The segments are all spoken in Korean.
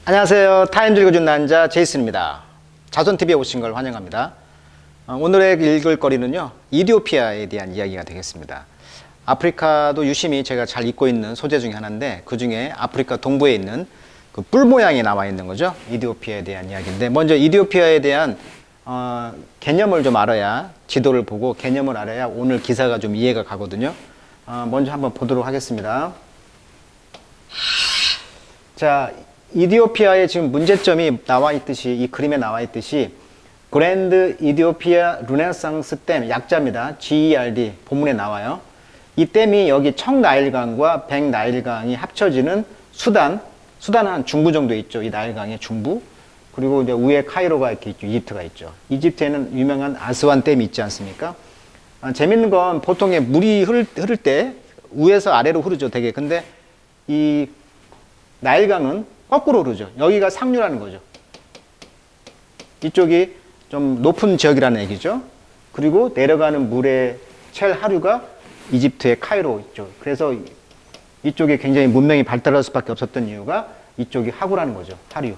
안녕하세요. 타임즈 읽어준 남자 제이슨입니다. 자손TV에 오신 걸 환영합니다. 오늘의 읽을 거리는요, 이디오피아에 대한 이야기가 되겠습니다. 아프리카도 유심히 제가 잘 읽고 있는 소재 중에 하나인데, 그 중에 아프리카 동부에 있는 그 뿔 모양이 나와 있는 거죠. 이디오피아에 대한 이야기인데, 먼저 이디오피아에 대한 개념을 좀 알아야, 지도를 보고 개념을 알아야 오늘 기사가 좀 이해가 가거든요. 먼저 한번 보도록 하겠습니다. 자, 이디오피아의 지금 문제점이 나와 있듯이, 이 그림에 나와 있듯이 그랜드 이디오피아 르네상스 댐, 약자입니다. GERD, 본문에 나와요. 이 댐이 여기 청나일강과 백나일강이 합쳐지는 수단은 한 중부 정도에 있죠. 이 나일강의 중부. 그리고 이제 위에 카이로가 이렇게 있죠. 이집트가 있죠. 이집트에는 유명한 아스완 댐이 있지 않습니까? 재밌는 건 보통에 물이 흐를 때 위에서 아래로 흐르죠, 되게. 근데 이 나일강은 거꾸로 흐르죠. 여기가 상류라는 거죠. 이쪽이 좀 높은 지역이라는 얘기죠. 그리고 내려가는 물의 첼 하류가 이집트의 카이로 있죠. 그래서 이쪽에 굉장히 문명이 발달할 수밖에 없었던 이유가 이쪽이 하구라는 거죠. 하류.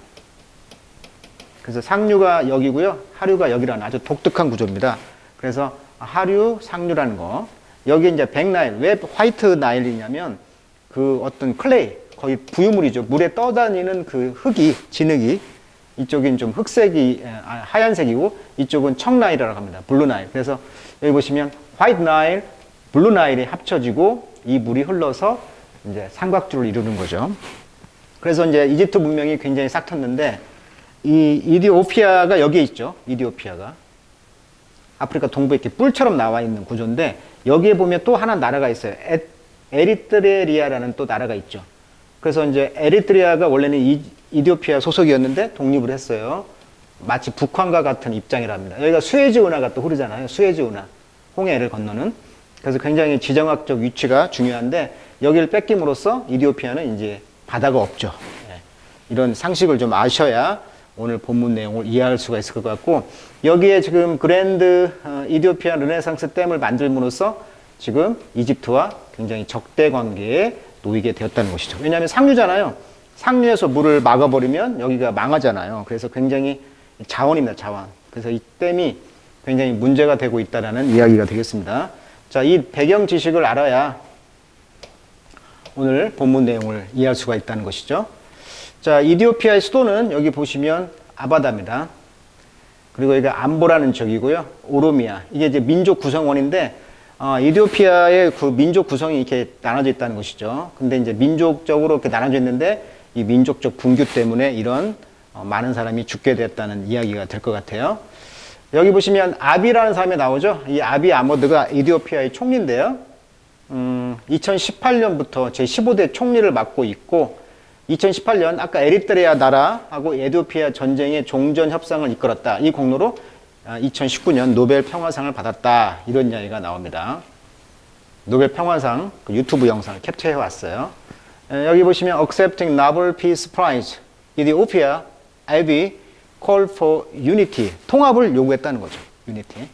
그래서 상류가 여기고요. 하류가 여기라는 아주 독특한 구조입니다. 그래서 하류, 상류라는 거. 여기 이제 백나일. 왜 화이트 나일이냐면 그 어떤 클레이, 거의 부유물이죠. 물에 떠다니는 그 흙이, 진흙이, 이쪽은 좀 흑색이, 하얀색이고, 이쪽은 청나일이라고 합니다. 블루나일. 그래서 여기 보시면 화이트 나일, 블루나일이 합쳐지고 이 물이 흘러서 이제 삼각주를 이루는 거죠. 그래서 이제 이집트 문명이 굉장히 싹 텄는데, 이 이디오피아가 여기에 있죠. 이디오피아가. 아프리카 동부에 이렇게 뿔처럼 나와 있는 구조인데, 여기에 보면 또 하나 나라가 있어요. 에리트레리아라는 또 나라가 있죠. 그래서 이제 에리트리아가 원래는 이디오피아 소속이었는데 독립을 했어요. 마치 북한과 같은 입장이랍니다. 여기가 수에즈 운하가 또 흐르잖아요. 수에즈 운하. 홍해를 건너는. 그래서 굉장히 지정학적 위치가 중요한데, 여기를 뺏김으로써 이디오피아는 이제 바다가 없죠. 이런 상식을 좀 아셔야 오늘 본문 내용을 이해할 수가 있을 것 같고, 여기에 지금 그랜드 이디오피아 르네상스 댐을 만들므로써 지금 이집트와 굉장히 적대 관계에 놓이게 되었다는 것이죠. 왜냐하면 상류잖아요. 상류에서 물을 막아버리면 여기가 망하잖아요. 그래서 굉장히 자원입니다, 자원. 그래서 이 댐이 굉장히 문제가 되고 있다는 이야기가 되겠습니다. 자, 이 배경 지식을 알아야 오늘 본문 내용을 이해할 수가 있다는 것이죠. 자, 이디오피아의 수도는 여기 보시면 아바다입니다. 그리고 여기가 암보라는 지역이고요. 오로미아. 이게 이제 민족 구성원인데, 이디오피아의 그 민족 구성이 이렇게 나눠져 있다는 것이죠. 근데 이제 민족적으로 이렇게 나눠져 있는데, 이 민족적 분규 때문에 이런 많은 사람이 죽게 되었다는 이야기가 될 것 같아요. 여기 보시면 아비라는 사람이 나오죠. 이 아비 아모드가 이디오피아의 총리인데요. 2018년부터 제15대 총리를 맡고 있고, 2018년 아까 에리트레아 나라하고 에디오피아 전쟁의 종전 협상을 이끌었다. 이 공로로 2019년 노벨 평화상을 받았다. 이런 이야기가 나옵니다. 노벨 평화상 그 유튜브 영상을 캡처해 왔어요. 여기 보시면 Accepting Nobel Peace Prize, Ethiopia, Abiy Call for Unity. 통합을 요구했다는 거죠. Unity.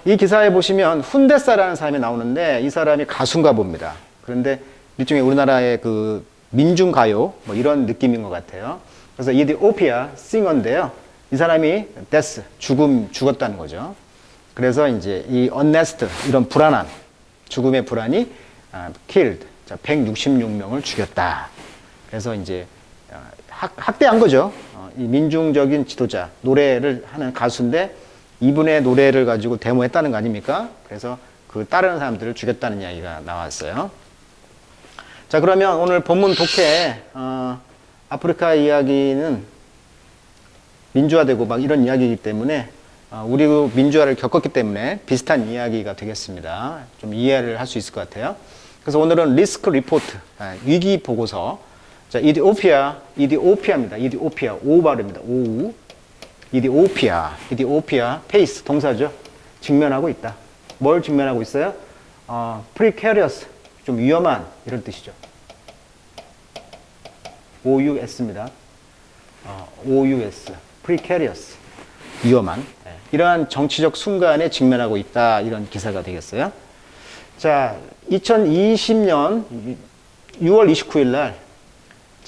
이 기사에 보시면 훈데사라는 사람이 나오는데, 이 사람이 가수인가 봅니다. 그런데 일종의 우리나라의 그 민중가요, 뭐 이런 느낌인 것 같아요. 그래서 이디오피아 싱어인데요. 이 사람이 데스, 죽었다는 거죠. 그래서 이제 이 언네스트, 이런 불안함, 죽음의 불안이 killed, 166명을 죽였다. 그래서 이제 학대한 거죠. 이 민중적인 지도자, 노래를 하는 가수인데 이분의 노래를 가지고 데모했다는 거 아닙니까? 그래서 그 따르는 사람들을 죽였다는 이야기가 나왔어요. 자, 그러면 오늘 본문 독해, 아프리카 이야기는 민주화되고 막 이런 이야기이기 때문에, 우리도 민주화를 겪었기 때문에 비슷한 이야기가 되겠습니다. 좀 이해를 할 수 있을 것 같아요. 그래서 오늘은 리스크 리포트, 위기 보고서. 자, 이디오피아입니다. 이디오피아, 오 발음입니다. 오. 이디오피아, 페이스, 동사죠. 직면하고 있다. 뭘 직면하고 있어요? precarious, 좀 위험한, 이런 뜻이죠. OUS입니다. OUS, precarious, 위험한. 이러한 정치적 순간에 직면하고 있다. 이런 기사가 되겠어요. 자, 2020년 6월 29일 날,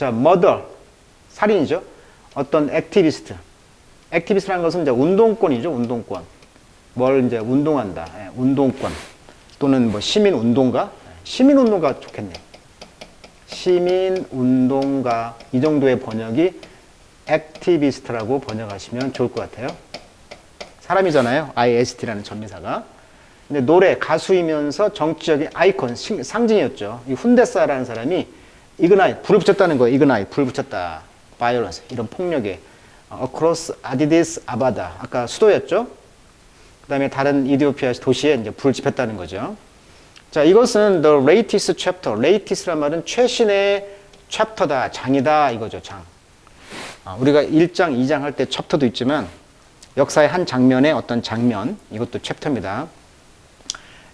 자, murder, 살인이죠. 어떤 액티비스트. 액티비스트라는 것은 이제 운동권이죠, 운동권. 뭘 이제 운동한다. 예, 운동권. 또는 뭐 시민운동가? 시민운동가 좋겠네. 시민운동가. 이 정도의 번역이 액티비스트라고 번역하시면 좋을 것 같아요. 사람이잖아요. IST라는 전미사가. 근데 노래, 가수이면서 정치적인 아이콘, 상징이었죠. 이 훈데사라는 사람이 이그나이, 불을 붙였다는 거예요. 이그나이, 불을 붙였다. 바이올런스, 이런 폭력에. Across Addis Ababa, 아까 수도였죠. 그 다음에 다른 이디오피아 도시에 이제 불을 지폈다는 거죠. 자, 이것은 the latest chapter. latest란 말은 최신의 챕터다, 장이다, 이거죠, 장. 우리가 1장, 2장 할 때 챕터도 있지만 역사의 한 장면의 어떤 장면, 이것도 챕터입니다.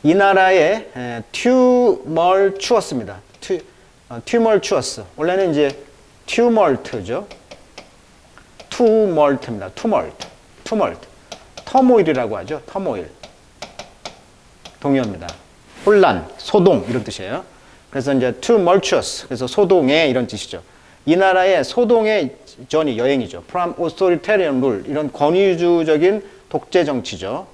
이 나라에 tumultuous입니다. tumultuous. 원래는 이제 tumult죠. tumult입니다. tumult. 터모일이라고 하죠. 터모일. 동요입니다. 혼란, 소동 이런 뜻이에요. 그래서 이제 tumultuous. 그래서 소동의 이런 뜻이죠. 이 나라의 소동의 전이 여행이죠. From authoritarian rule. 이런 권위주의적인 독재 정치죠.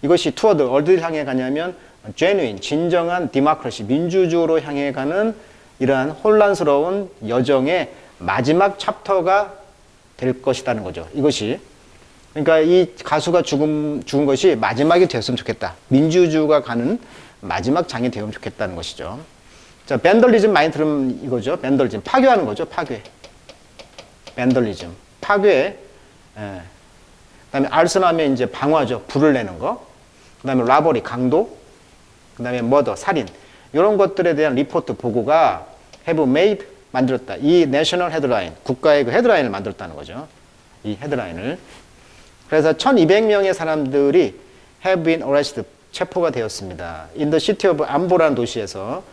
이것이 toward 어디를 향해 가냐면 genuine, 진정한 democracy, 민주주의로 향해 가는 이러한 혼란스러운 여정의 마지막 챕터가 될 것이라는 거죠. 이것이. 그러니까 이 가수가 죽은 것이 마지막이 되었으면 좋겠다. 민주주의가 가는 마지막 장이 되면 좋겠다는 것이죠. 자, 밴덜리즘 많이 들으면 이거죠. 밴덜리즘. 파괴하는 거죠. 파괴. 밴덜리즘. 파괴. 그 다음에 알선하면 이제 방화죠. 불을 내는 거. 그 다음에 라버리, 강도. 그 다음에 머더, 살인. 이런 것들에 대한 리포트 보고가 have made, 만들었다. 이 내셔널 헤드라인, 국가의 그 헤드라인을 만들었다는 거죠. 이 헤드라인을. 그래서 1200명의 사람들이 have been arrested, 체포가 되었습니다. In the city of 암보라는 도시에서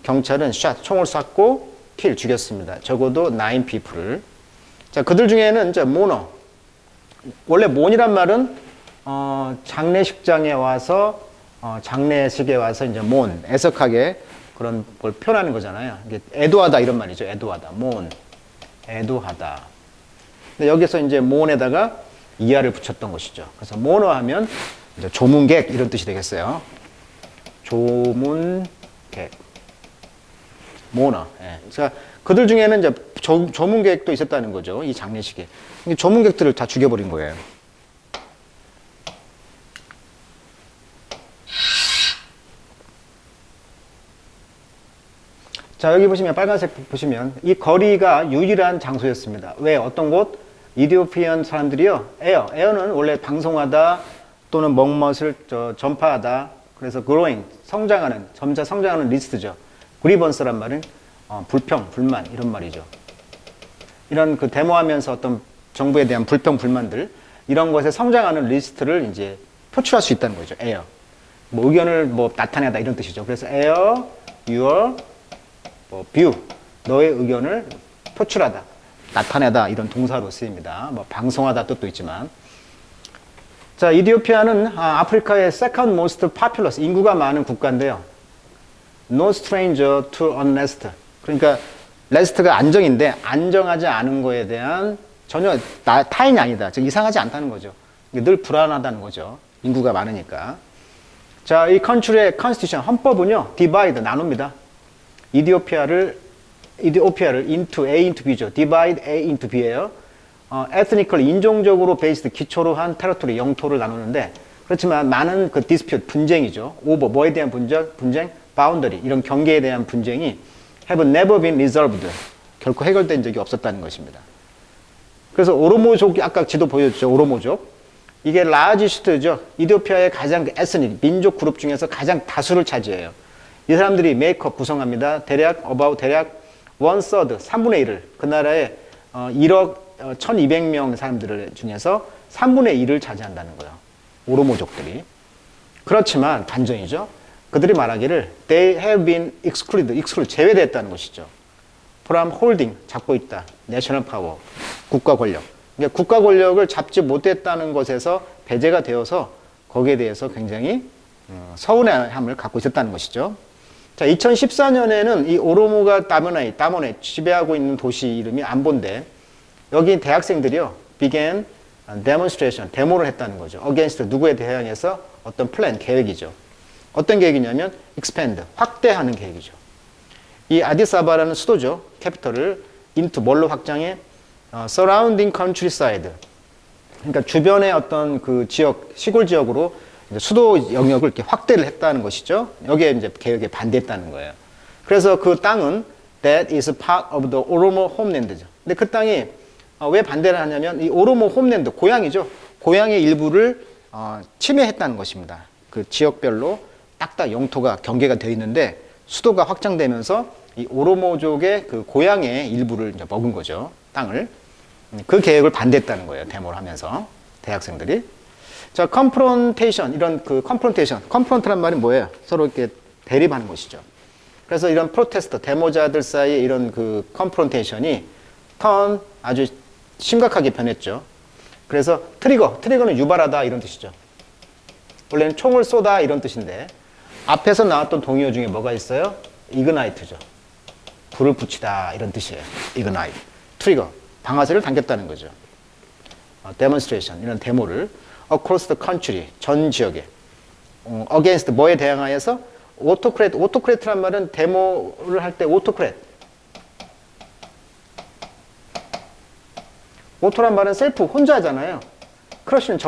경찰은 shot, 총을 쐈고 죽였습니다. 적어도 9 people을. 자, 그들 중에는 이제 모너. 원래 몬이란 말은 장례식장에 와서 장례식에 와서 이제 몬, 애석하게 그런 걸 표현하는 거잖아요. 이게 애도하다 이런 말이죠. 애도하다. 몬. 애도하다. 근데 여기서 이제 몬에다가 이하를 붙였던 것이죠. 그래서 모너 하면 이제 조문객 이런 뜻이 되겠어요. 조문객. 모너. 예. 그러니까 그들 중에는 이제 조문객도 있었다는 거죠. 이 장례식에. 조문객들을 다 죽여버린 거예요. 자, 여기 보시면 빨간색 보시면 이 거리가 유일한 장소였습니다. 왜? 어떤 곳? 이디오피안 사람들이요. 에어는 원래 방송하다 또는 먹멋을 전파하다. 그래서 growing, 성장하는, 점차 성장하는 리스트죠. 그리번스란 말은 불평, 불만 이런 말이죠. 이런 그 데모하면서 어떤 정부에 대한 불평, 불만들 이런 것에 성장하는 리스트를 이제 표출할 수 있다는 거죠. 에어. 뭐 의견을 뭐 나타내다 이런 뜻이죠. 그래서 air, your view, 너의 의견을 표출하다, 나타내다 이런 동사로 쓰입니다. 뭐 방송하다 뜻도 있지만. 자, 이디오피아는 아프리카의 second most populous, 인구가 많은 국가인데요. No stranger to unrest. 그러니까 레스트가 안정인데 안정하지 않은 거에 대한 전혀 타인이 아니다. 즉 이상하지 않다는 거죠. 늘 불안하다는 거죠. 인구가 많으니까. 자, 이 컨트리의 컨스티튜션, 헌법은요, 디바이드, 나눕니다. 이디오피아를 into A into B죠. divide A into B예요. ethnically, 인종적으로 베이스드, 기초로 한 테리토리, 영토를 나누는데, 그렇지만 많은 그 dispute, 분쟁이죠. over, 뭐에 대한 분쟁, boundary, 이런 경계에 대한 분쟁이 have never been resolved, 결코 해결된 적이 없었다는 것입니다. 그래서 오로모족이 아까 지도 보여줬죠. 오로모족. 이게 라지스트죠. 이디오피아의 가장 에스닉, 민족 그룹 중에서 가장 다수를 차지해요. 이 사람들이 메이크업 구성합니다. 대략 1/3, 3분의 1을 그 나라의 1억 1200명 사람들 중에서 3분의 1을 차지한다는 거예요. 오로모족들이. 그렇지만 반전이죠. 그들이 말하기를 they have been excluded, 제외됐다는 것이죠. from holding, 잡고 있다. national power, 국가 권력. 그러니까 국가 권력을 잡지 못했다는 것에서 배제가 되어서 거기에 대해서 굉장히 서운함을 갖고 있었다는 것이죠. 자, 2014년에는 이 오로모가 다모네 지배하고 있는 도시 이름이 안본데 여기 대학생들이요 began demonstration 데모를 했다는 거죠. against 누구에 대항해서 어떤 플랜 계획이죠. 어떤 계획이냐면 expand 확대하는 계획이죠. 이 아디사바라는 수도죠. 캐피털을 into 뭘로 확장해? surrounding countryside. 그러니까 주변의 어떤 그 지역, 시골 지역으로 이제 수도 영역을 이렇게 확대를 했다는 것이죠. 여기에 이제 계획에 반대했다는 거예요. 그래서 그 땅은 that is part of the Oromo homeland죠. 근데 그 땅이 왜 반대를 하냐면 이 오로모 홈랜드, 고향이죠. 고향의 일부를 침해했다는 것입니다. 그 지역별로 딱딱 영토가 경계가 되어 있는데 수도가 확장되면서 이 오로모족의 그 고향의 일부를 이제 먹은 거죠. 땅을. 그 계획을 반대했다는 거예요. 데모를 하면서 대학생들이. 자, confrontation 이런 그 confront란 말이 뭐예요? 서로 이렇게 대립하는 것이죠. 그래서 이런 프로테스터 데모자들 사이에 이런 그 confrontation이 turn 아주 심각하게 변했죠. 그래서 트리거는 유발하다 이런 뜻이죠. 원래는 총을 쏘다 이런 뜻인데 앞에서 나왔던 동의어 중에 뭐가 있어요? 이그나이트죠. 불을 붙이다 이런 뜻이에요. 이그나이트. 트리거. 방아쇠를 당겼다는 거죠. 데몬스트레이션 이런 데모를 across the country 전 지역에 against 뭐에 대항하여서 오토크레트란 말은 데모를 할 때 오토란 말은 셀프 혼자잖아요. 크러쉬는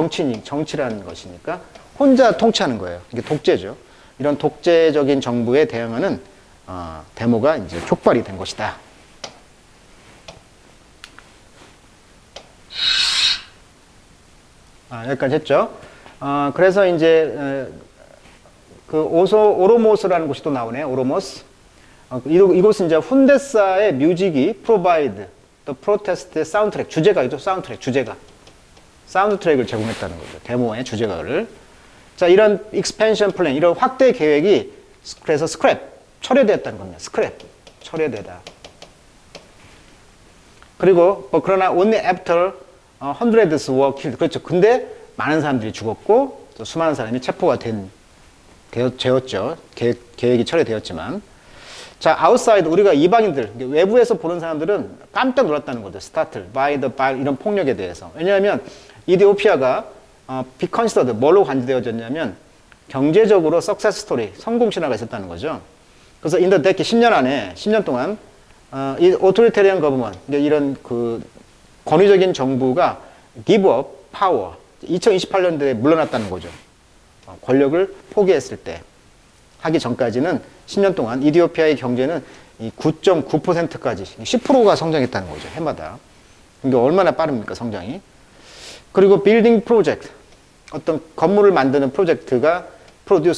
정치라는 것이니까 혼자 통치하는 거예요. 이게 독재죠. 이런 독재적인 정부에 대항하는 데모가 이제 촉발이 된 것이다. 여기까지 했죠. 그래서 이제 그 오로모스라는 곳이 또 나오네요. 오로모스. 이곳은 이제 훈데사의 뮤직이 provide the protest의 사운드트랙 주제가죠. 사운드 트랙을 제공했다는 거죠. 데모의 주제가를. 자, 이런 expansion plan, 이런 확대 계획이 그래서 철회되었다는 겁니다. 철회되다. 그리고 그러나 only after hundreds were killed. 그렇죠. 근데 많은 사람들이 죽었고 또 수많은 사람이 체포가 되었죠. 계획이 철회되었지만. 자, outside 우리가 이방인들, 외부에서 보는 사람들은 깜짝 놀랐다는 거죠. startled by 이런 폭력에 대해서. 왜냐하면 이디오피아가 be considered 뭘로 간주되어졌냐면 경제적으로 success story, 성공 신화가 있었다는 거죠. 그래서 in the decade 10년 동안 이 authoritarian government, 이런 그 권위적인 정부가 give up power, 2028년도에 물러났다는 거죠. 권력을 포기했을 때 하기 전까지는 10년 동안 이디오피아의 경제는 9.9%까지 10%가 성장했다는 거죠. 해마다. 이게 얼마나 빠릅니까, 성장이. 그리고 빌딩 프로젝트, 어떤 건물을 만드는 프로젝트가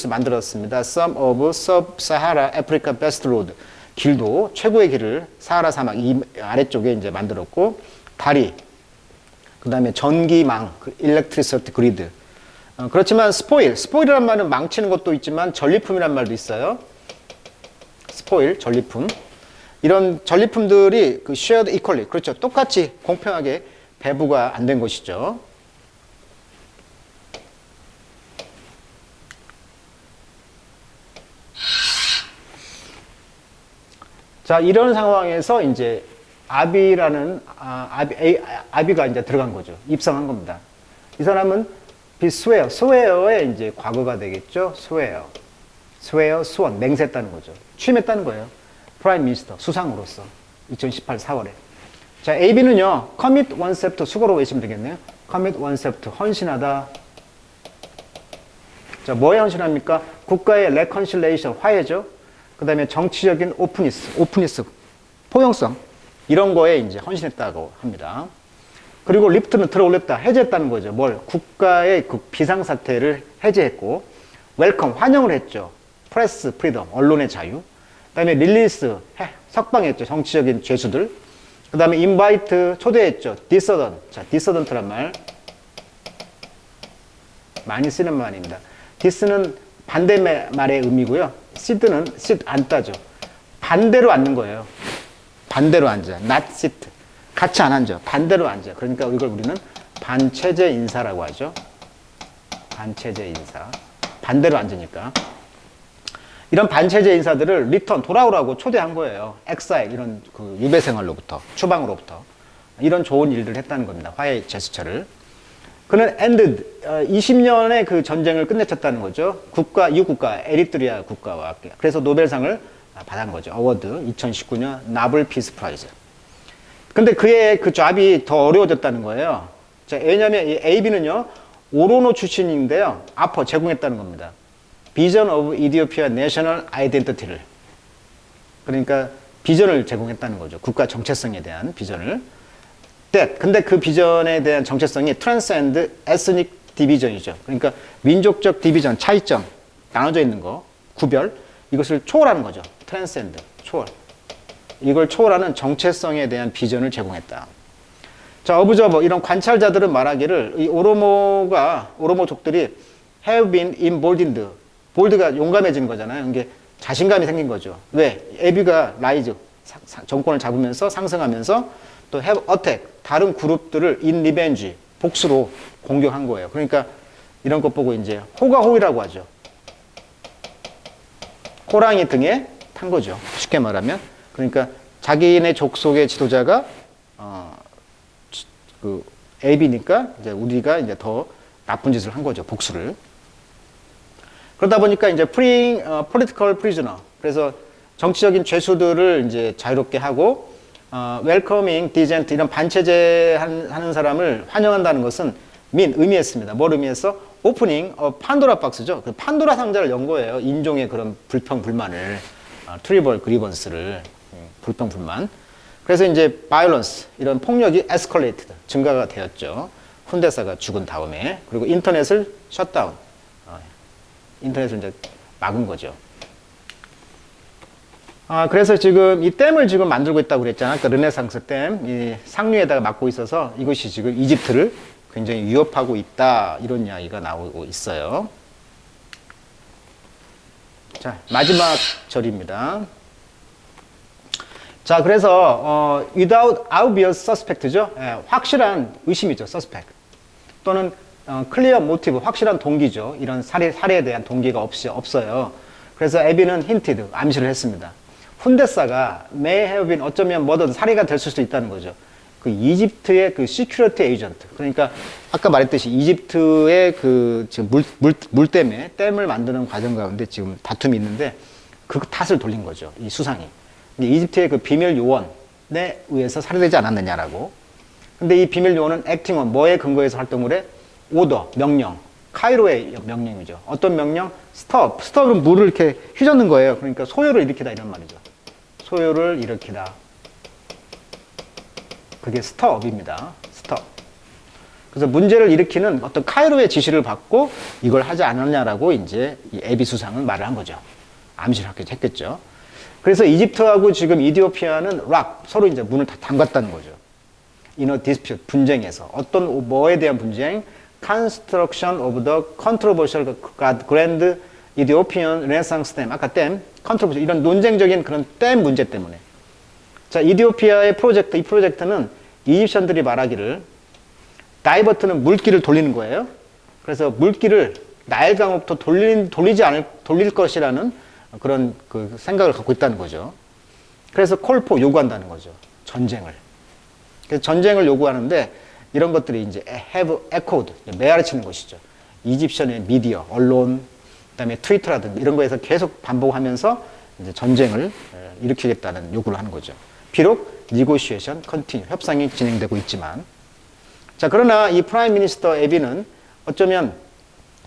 만들었습니다. Some of Sub-Sahara Africa Best Road, 길도 최고의 길을 사하라 사막 이 아래쪽에 이제 만들었고, 다리, 그 다음에 전기망, electricity grid. 그렇지만 스포일이란 말은 망치는 것도 있지만 전리품이란 말도 있어요. 스포일, 전리품. 이런 전리품들이 그 shared equally, 그렇죠. 똑같이 공평하게 배부가 안 된 것이죠. 자, 이런 상황에서 이제 아비가 이제 들어간 거죠. 입성한 겁니다. 이 사람은 스웨어의 이제 과거가 되겠죠. 수원, 맹세했다는 거죠. 취임했다는 거예요. 프라임 미니스터, 수상으로서 2018 4월에. 자, AB는요, commit oneself, 수거로 외치면 되겠네요. commit oneself, 헌신하다. 자, 뭐에 헌신합니까? 국가의 reconciliation, 화해죠. 그 다음에 정치적인 오프니스, 포용성. 이런 거에 이제 헌신했다고 합니다. 그리고 리프트는 들어 올렸다, 해제했다는 거죠. 국가의 그 비상사태를 해제했고, 웰컴, 환영을 했죠. 프레스 프리덤, 언론의 자유. 그 다음에 릴리스, 석방했죠. 정치적인 죄수들. 그 다음에 인바이트, 초대했죠. 디서던트. 자, 디서던트란 말. 많이 쓰는 말입니다. 디스는 반대말의 의미고요. 시드는 앉다죠. 반대로 앉는 거예요. 반대로 앉아. not sit. 같이 안 앉아. 반대로 앉아. 그러니까 이걸 우리는 반체제 인사라고 하죠. 반체제 인사. 반대로 앉으니까. 이런 반체제 인사들을 리턴 돌아오라고 초대한 거예요. 엑사일 이런 그 유배 생활로부터 추방으로부터 이런 좋은 일들을 했다는 겁니다. 화해 제스처를. 그는 ended 20년의 그 전쟁을 끝내쳤다는 거죠. 이웃국가 에리트리아 국가와 함께. 그래서 노벨상을 받은 거죠. 어워드 2019년 나블 피스 프라이즈. 근데 그의 그 잡이 더 어려워졌다는 거예요. 자, 왜냐하면 이 AB는요 오로노 출신인데요. 아퍼 제공했다는 겁니다. 비전 오브 이디오피아 내셔널 아이덴티티를. 그러니까 비전을 제공했다는 거죠. 국가 정체성에 대한 비전을. 근데 그 비전에 대한 정체성이 transcend ethnic division이죠. 그러니까 민족적 디비전, 차이점, 나눠져 있는 거, 구별, 이것을 초월하는 거죠. transcend, 초월. 이걸 초월하는 정체성에 대한 비전을 제공했다. 자, 어브저버, 이런 관찰자들은 말하기를 이 오로모족들이 have been emboldened. 볼드가 용감해진 거잖아요. 이게 자신감이 생긴 거죠. 왜? 에비가 라이즈, 정권을 잡으면서 상승하면서 또 have attack, 다른 그룹들을 in revenge, 복수로 공격한 거예요. 그러니까 이런 것 보고 이제 호가호이라고 하죠. 호랑이 등에 탄 거죠. 쉽게 말하면. 그러니까 자기네 족속의 지도자가 그 AB니까 이제 우리가 이제 더 나쁜 짓을 한 거죠. 복수를. 그러다 보니까 이제 freeing political prisoner. 그래서 정치적인 죄수들을 이제 자유롭게 하고 welcoming dissent 이런 반체제 하는 사람을 환영한다는 것은 의미했습니다. 뭘 의미했어? 오프닝 판도라 박스죠. 그 판도라 상자를 연 거예요. 인종의 그런 불평 불만을 트리벌 그리번스를 불평 불만. 그래서 이제 violence 이런 폭력이 escalated 증가가 되었죠. 훈대사가 죽은 다음에. 그리고 인터넷을 셧다운. 인터넷을 이제 막은 거죠. 그래서 지금 이 댐을 지금 만들고 있다고 그랬잖아요. 그러니까 르네상스 댐, 이 상류에다가 막고 있어서 이것이 지금 이집트를 굉장히 위협하고 있다. 이런 이야기가 나오고 있어요. 자, 마지막 절입니다. 자, 그래서 without obvious suspect죠. 확실한 의심이죠. suspect. 또는 clear motive, 확실한 동기죠. 이런 살해에 대한 동기가 없어요. 그래서 에비는 힌티드, 암시를 했습니다. 훈데사가 may have been 어쩌면 뭐든 살해가 될 수도 있다는 거죠. 그 이집트의 그 시큐리티 에이전트. 그러니까 아까 말했듯이 이집트의 그 지금 물 때문에 댐을 만드는 과정 가운데 지금 다툼이 있는데 그 탓을 돌린 거죠. 이 수상이. 이집트의 그 비밀 요원에 의해서 살해되지 않았느냐라고. 근데 이 비밀 요원은 액팅원, 뭐에 근거해서 활동을 해? 오더, 명령. 카이로의 명령이죠. 어떤 명령? 스톱. 스톱은 물을 이렇게 휘젓는 거예요. 그러니까 소요를 일으키다 이런 말이죠. 소요를 일으키다. 그게 스톱입니다. 스톱. 그래서 문제를 일으키는 어떤 카이로의 지시를 받고 이걸 하지 않았냐라고 이제 이 에비 수상은 말을 한 거죠. 암시를 했겠죠. 그래서 이집트하고 지금 이디오피아는 서로 이제 문을 다 잠갔다는 거죠. 인어 디스퓨트, 분쟁에서. 어떤 뭐에 대한 분쟁? Construction of the controversial grand Ethiopian Renaissance Dam. 아까 댐, controversial, 이런 논쟁적인 그런 댐 문제 때문에. 자, 이디오피아의 프로젝트, 이 프로젝트는 이집션들이 말하기를 다이버트는 물길을 돌리는 거예요. 그래서 물길을 나일강으로부터 돌릴 것이라는 그런 그 생각을 갖고 있다는 거죠. 그래서 콜포 요구한다는 거죠. 전쟁을. 그래서 전쟁을 요구하는데 이런 것들이 이제 have echoed, 메아리치는 것이죠. 이집션의 미디어, 언론, 그다음에 트위터라든지 이런 거에서 계속 반복하면서 이제 전쟁을 일으키겠다는 요구를 하는 거죠. 비록 negotiation continue, 협상이 진행되고 있지만. 자, 그러나 이 프라임 미니스터 에비는 어쩌면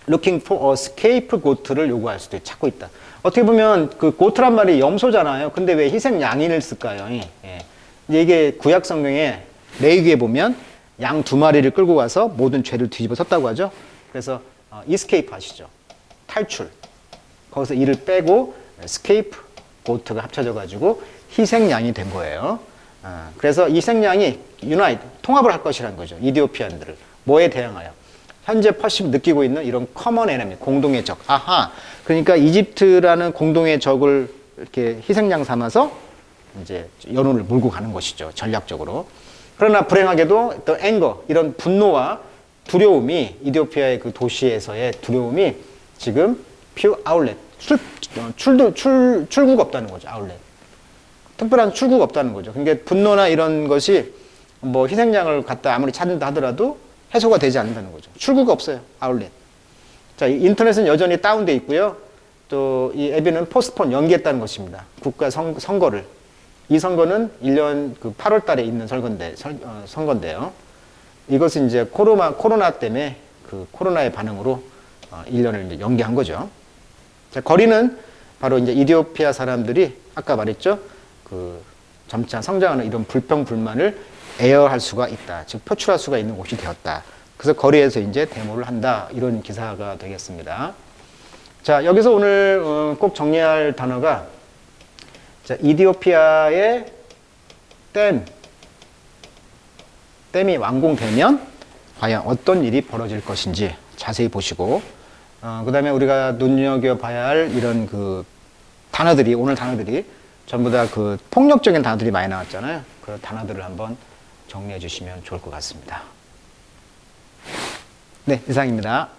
looking for a scapegoat를 요구할 수도 찾고 있다. 어떻게 보면 그 고트란 말이 염소잖아요. 근데 왜 희생 양인을 쓸까요? 예. 이게 구약 성경에 레위기에 보면 양 2마리를 끌고 가서 모든 죄를 뒤집어 섰다고 하죠. 그래서 escape 아시죠? 탈출. 거기서 이를 빼고 scapegoat가 합쳐져 가지고 희생양이 된 거예요. 그래서 희생양이 unite, 통합을 할 것이라는 거죠. 이디오피안들을. 뭐에 대항하여? 현재 퍼십 느끼고 있는 이런 커먼 에너미, 공동의 적. 아하. 그러니까 이집트라는 공동의 적을 이렇게 희생양 삼아서 이제 연운을 몰고 가는 것이죠. 전략적으로. 그러나 불행하게도 또 앵거, 이런 분노와 두려움이 이디오피아의 그 도시에서의 두려움이 지금 퓨 아울렛, 출구가 없다는 거죠. 아울렛. 특별한 출구가 없다는 거죠. 그러니까 분노나 이런 것이 뭐 희생양을 갖다 아무리 찾는다 하더라도 해소가 되지 않는다는 거죠. 출구가 없어요. 아울렛. 자, 인터넷은 여전히 다운돼 있고요. 또 이 앱에는 포스트폰 연기했다는 것입니다. 국가 선거를. 이 선거는 1년 그 8월 달에 있는 선거인데요. 이것은 이제 코로나 때문에 그 코로나의 반응으로 1년을 이제 연기한 거죠. 자, 거리는 바로 이제 이디오피아 사람들이 아까 말했죠. 그 점차 성장하는 이런 불평불만을 애열할 수가 있다. 즉 표출할 수가 있는 곳이 되었다. 그래서 거리에서 이제 데모를 한다. 이런 기사가 되겠습니다. 자, 여기서 오늘 꼭 정리할 단어가 자, 이디오피아의 댐이 완공되면 과연 어떤 일이 벌어질 것인지 자세히 보시고 그 다음에 우리가 눈여겨봐야 할 이런 그 단어들이 오늘 단어들이 전부 다 그 폭력적인 단어들이 많이 나왔잖아요. 그 단어들을 한번 정리해 주시면 좋을 것 같습니다. 네, 이상입니다.